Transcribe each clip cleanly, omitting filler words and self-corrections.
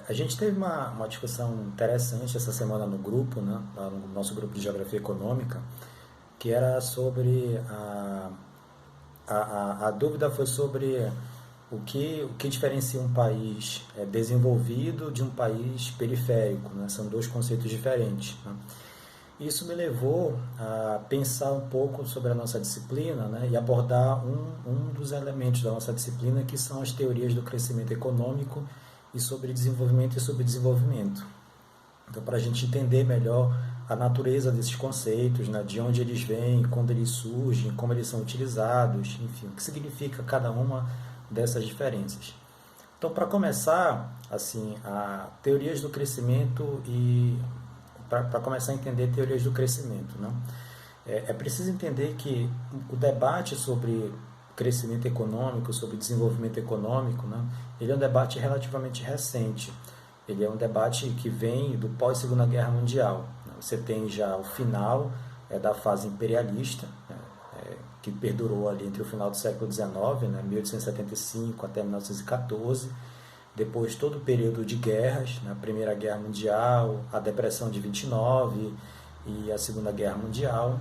A gente teve uma discussão interessante essa semana no grupo, né, lá no nosso grupo de Geografia Econômica, que era sobre a dúvida foi sobre o que diferencia um país desenvolvido de um país periférico, né? São dois conceitos diferentes, né? Isso me levou a pensar um pouco sobre a nossa disciplina, né, e abordar um dos elementos da nossa disciplina, que são as teorias do crescimento econômico e sobre desenvolvimento e subdesenvolvimento. Então, para a gente entender melhor a natureza desses conceitos, né, de onde eles vêm, quando eles surgem, como eles são utilizados, enfim, o que significa cada uma dessas diferenças. Então, para começar, assim, a teorias do crescimento e para começar a entender teorias do crescimento, né? É preciso entender que o debate sobre crescimento econômico, sobre desenvolvimento econômico, né, ele é um debate relativamente recente. Ele é um debate que vem do pós-Segunda Guerra Mundial. Você tem já o final da fase imperialista, né, que perdurou ali entre o final do século XIX, né, 1875 até 1914, depois todo o período de guerras, né, a Primeira Guerra Mundial, a Depressão de 29 e a Segunda Guerra Mundial.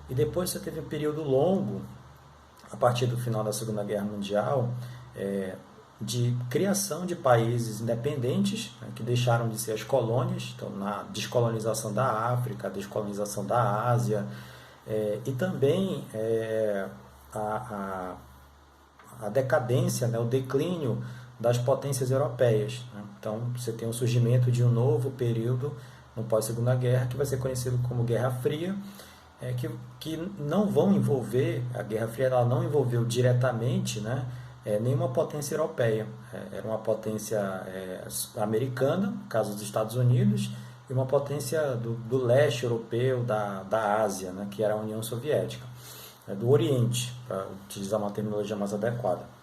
E depois você teve um período longo, a partir do final da Segunda Guerra Mundial, de criação de países independentes, né, que deixaram de ser as colônias, então na descolonização da África, a descolonização da Ásia, e também a, a decadência, né, o declínio das potências europeias, né? Então você tem o surgimento de um novo período no pós-Segunda Guerra, que vai ser conhecido como Guerra Fria, que não vão envolver, a Guerra Fria ela não envolveu diretamente, né, nenhuma potência europeia. Era uma potência americana, no caso dos Estados Unidos, e uma potência do leste europeu, da Ásia, né, que era a União Soviética, do Oriente, para utilizar uma terminologia mais adequada.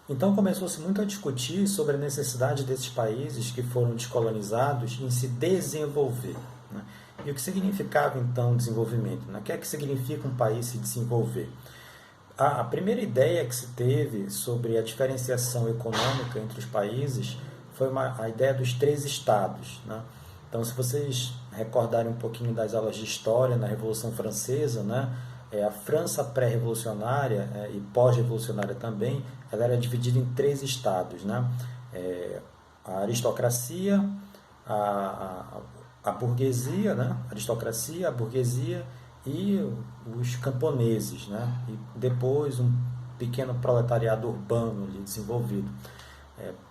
Então começou-se muito a discutir sobre a necessidade desses países que foram descolonizados em se desenvolver, né? E o que significava então desenvolvimento, né? O que é que significa um país se desenvolver? A primeira ideia que se teve sobre a diferenciação econômica entre os países foi a ideia dos três estados, né? Então, se vocês recordarem um pouquinho das aulas de história na Revolução Francesa, né? A França pré-revolucionária e pós-revolucionária também, ela era dividida em três estados, né? A aristocracia, a burguesia, né? A aristocracia, a burguesia e os camponeses, né? E depois um pequeno proletariado urbano ali desenvolvido.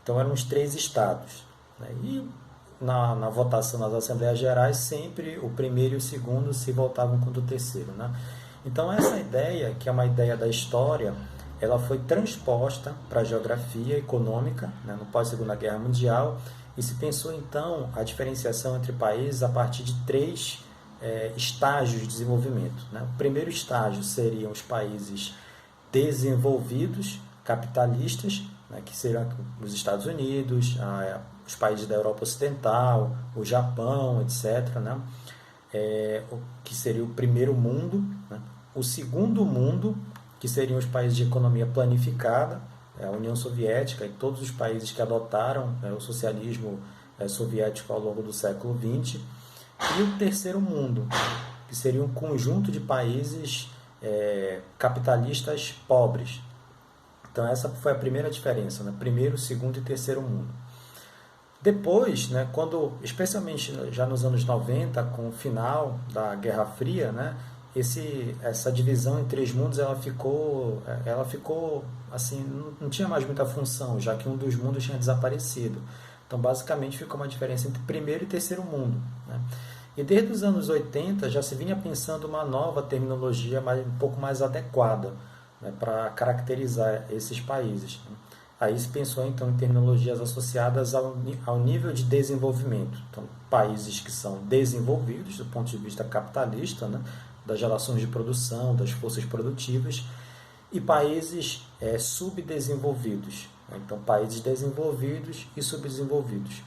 Então eram os três estados, né? E na votação nas Assembleias Gerais, sempre o primeiro e o segundo se votavam contra o terceiro, né? Então essa ideia, que é uma ideia da história, ela foi transposta para a geografia econômica, né, no pós-Segunda Guerra Mundial, e se pensou então a diferenciação entre países a partir de três estágios de desenvolvimento, né? O primeiro estágio seriam os países desenvolvidos, capitalistas, né, que seriam os Estados Unidos, os países da Europa Ocidental, o Japão, etc., né? Que seria o primeiro mundo, né? O segundo mundo, que seriam os países de economia planificada, a União Soviética e todos os países que adotaram o socialismo soviético ao longo do século XX, e o terceiro mundo, que seria um conjunto de países capitalistas pobres. Então essa foi a primeira diferença, né? Primeiro, segundo e terceiro mundo. Depois, né, quando, especialmente já nos anos 90, com o final da Guerra Fria, né, essa divisão em três mundos ela ficou assim, não tinha mais muita função, já que um dos mundos tinha desaparecido. Então, basicamente, ficou uma diferença entre primeiro e terceiro mundo, né? E desde os anos 80 já se vinha pensando uma nova terminologia um pouco mais adequada, né, para caracterizar esses países, né? Aí se pensou então em terminologias associadas ao nível de desenvolvimento. Então, países que são desenvolvidos do ponto de vista capitalista, né, das relações de produção, das forças produtivas, e países subdesenvolvidos. Né? Então, países desenvolvidos e subdesenvolvidos.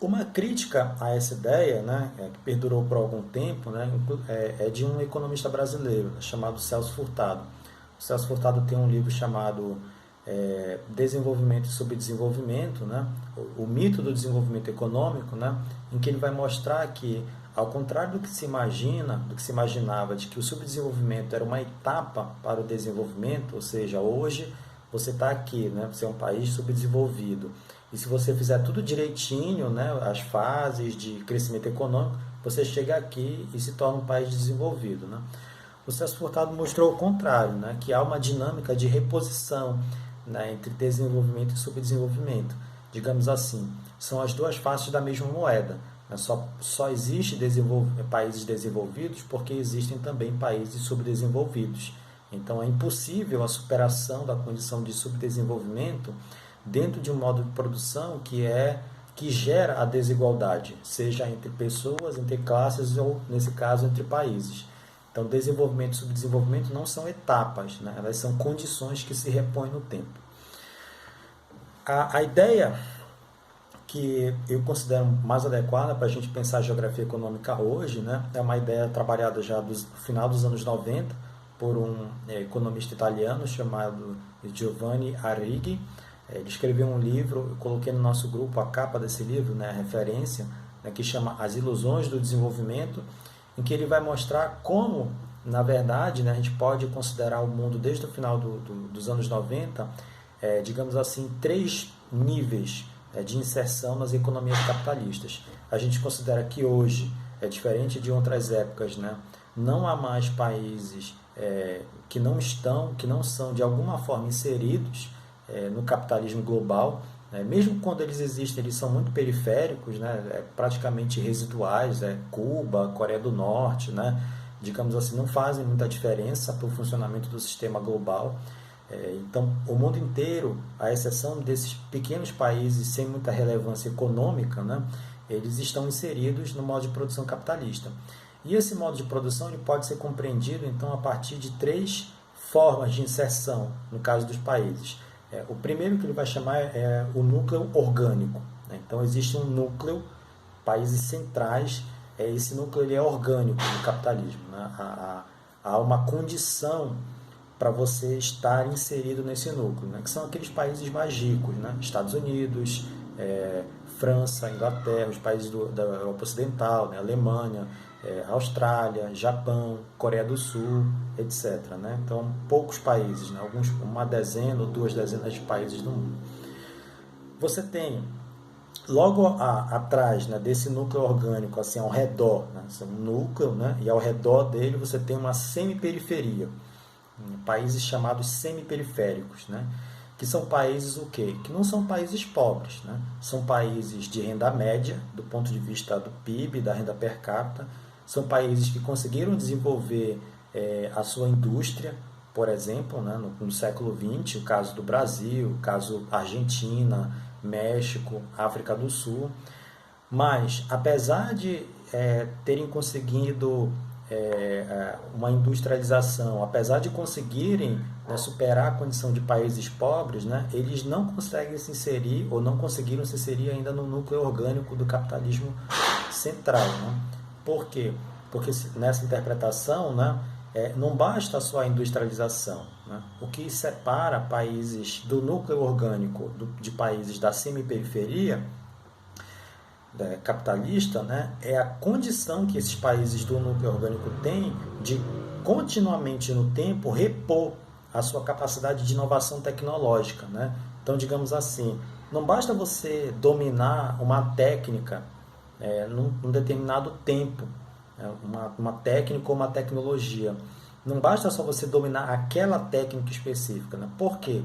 Uma crítica a essa ideia, né, que perdurou por algum tempo, né, é de um economista brasileiro chamado Celso Furtado. O Celso Furtado tem um livro chamado Desenvolvimento e Subdesenvolvimento, né? O mito do desenvolvimento econômico, né? Em que ele vai mostrar que, ao contrário do que se imagina, do que se imaginava, de que o subdesenvolvimento era uma etapa para o desenvolvimento, ou seja, hoje você está aqui, né? Você é um país subdesenvolvido, e se você fizer tudo direitinho, né? As fases de crescimento econômico, você chega aqui e se torna um país desenvolvido, né? O Celso Furtado mostrou o contrário, né? Que há uma dinâmica de reposição, né, entre desenvolvimento e subdesenvolvimento. Digamos assim, são as duas faces da mesma moeda. Né? Só existe países desenvolvidos porque existem também países subdesenvolvidos. Então é impossível a superação da condição de subdesenvolvimento dentro de um modo de produção que gera a desigualdade, seja entre pessoas, entre classes ou, nesse caso, entre países. Então, desenvolvimento e subdesenvolvimento não são etapas, né? Elas são condições que se repõem no tempo. A ideia que eu considero mais adequada para a gente pensar a geografia econômica hoje, né, é uma ideia trabalhada já no final dos anos 90 por um economista italiano chamado Giovanni Arrighi. Ele escreveu um livro, eu coloquei no nosso grupo a capa desse livro, né, a referência, né, que chama As Ilusões do Desenvolvimento, em que ele vai mostrar como, na verdade, né, a gente pode considerar o mundo desde o final dos anos 90, digamos assim, 3 níveis de inserção nas economias capitalistas. A gente considera que hoje, diferente de outras épocas, né, não há mais países que não são de alguma forma inseridos no capitalismo global. Mesmo quando eles existem, eles são muito periféricos, né? Praticamente residuais. Cuba, Coreia do Norte, né? Digamos assim, não fazem muita diferença para o funcionamento do sistema global. Então, o mundo inteiro, à exceção desses pequenos países sem muita relevância econômica, né? Eles estão inseridos no modo de produção capitalista. E esse modo de produção ele pode ser compreendido, então, a partir de 3 formas de inserção, no caso dos países. O primeiro que ele vai chamar é o núcleo orgânico. Né? Então, existe um núcleo, países centrais, esse núcleo ele é orgânico no capitalismo. Né? Há uma condição para você estar inserido nesse núcleo, né? Que são aqueles países mais ricos, né? Estados Unidos, França, Inglaterra, os países da Europa Ocidental, né? Alemanha, Austrália, Japão, Coreia do Sul, etc. Né? Então, poucos países, né? Uma dezena ou 2 dezenas de países do mundo. Você tem, logo atrás, né, desse núcleo orgânico, assim, ao redor, né? Um núcleo, né? E ao redor dele você tem uma semiperiferia, países chamados semiperiféricos, né? Que são países o quê? Que não são países pobres, né? São países de renda média, do ponto de vista do PIB, da renda per capita. São países que conseguiram desenvolver a sua indústria, por exemplo, né, no século XX, o caso do Brasil, o caso Argentina, México, África do Sul. Mas, apesar de terem conseguido uma industrialização, apesar de conseguirem, né, superar a condição de países pobres, né, eles não conseguem se inserir ou não conseguiram se inserir ainda no núcleo orgânico do capitalismo central. Né? Por quê? Porque nessa interpretação, né, não basta só a industrialização. Né? O que separa países do núcleo orgânico de países da semiperiferia capitalista, né, é a condição que esses países do núcleo orgânico têm de continuamente no tempo repor a sua capacidade de inovação tecnológica. Né? Então, digamos assim, não basta você dominar uma técnica num determinado tempo, uma técnica ou uma tecnologia. Não basta só você dominar aquela técnica específica. Né? Por quê?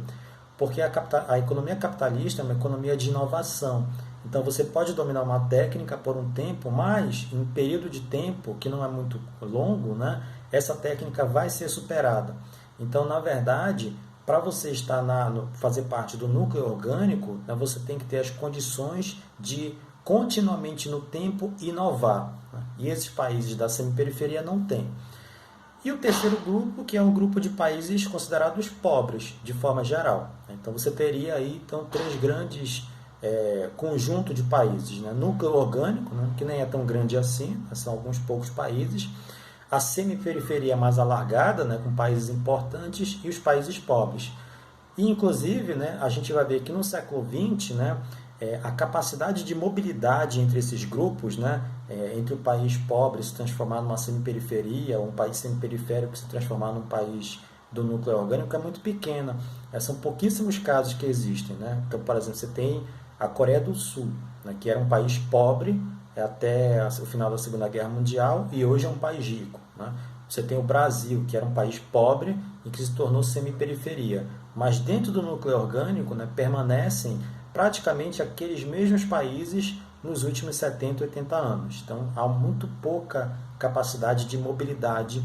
Porque a economia capitalista é uma economia de inovação. Então, você pode dominar uma técnica por um tempo, mas em um período de tempo que não é muito longo, né, essa técnica vai ser superada. Então, na verdade, para você fazer parte do núcleo orgânico, né, você tem que ter as condições de continuamente no tempo inovar. Né? E esses países da semiperiferia não têm. E o terceiro grupo, que é um grupo de países considerados pobres, de forma geral. Então, você teria aí 3 grandes conjunto de países, né? Núcleo orgânico, né? Que nem é tão grande assim, são alguns poucos países, a semiperiferia mais alargada, né? Com países importantes, e os países pobres. E, inclusive, né, a gente vai ver que no século XX, né, a capacidade de mobilidade entre esses grupos, né, entre o país pobre se transformar numa semiperiferia, ou um país semiperiférico se transformar num país do núcleo orgânico, é muito pequena. São pouquíssimos casos que existem. Né? Então, por exemplo, você tem a Coreia do Sul, né, que era um país pobre até o final da Segunda Guerra Mundial e hoje é um país rico. Né? Você tem o Brasil, que era um país pobre e que se tornou semiperiferia. Mas dentro do núcleo orgânico, né, permanecem praticamente aqueles mesmos países nos últimos 70, 80 anos. Então, há muito pouca capacidade de mobilidade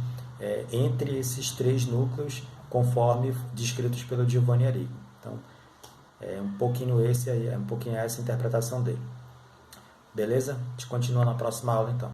entre esses três núcleos, conforme descritos pelo Giovanni Arrigo. Então, é um pouquinho essa interpretação dele. Beleza? A gente continua na próxima aula, então.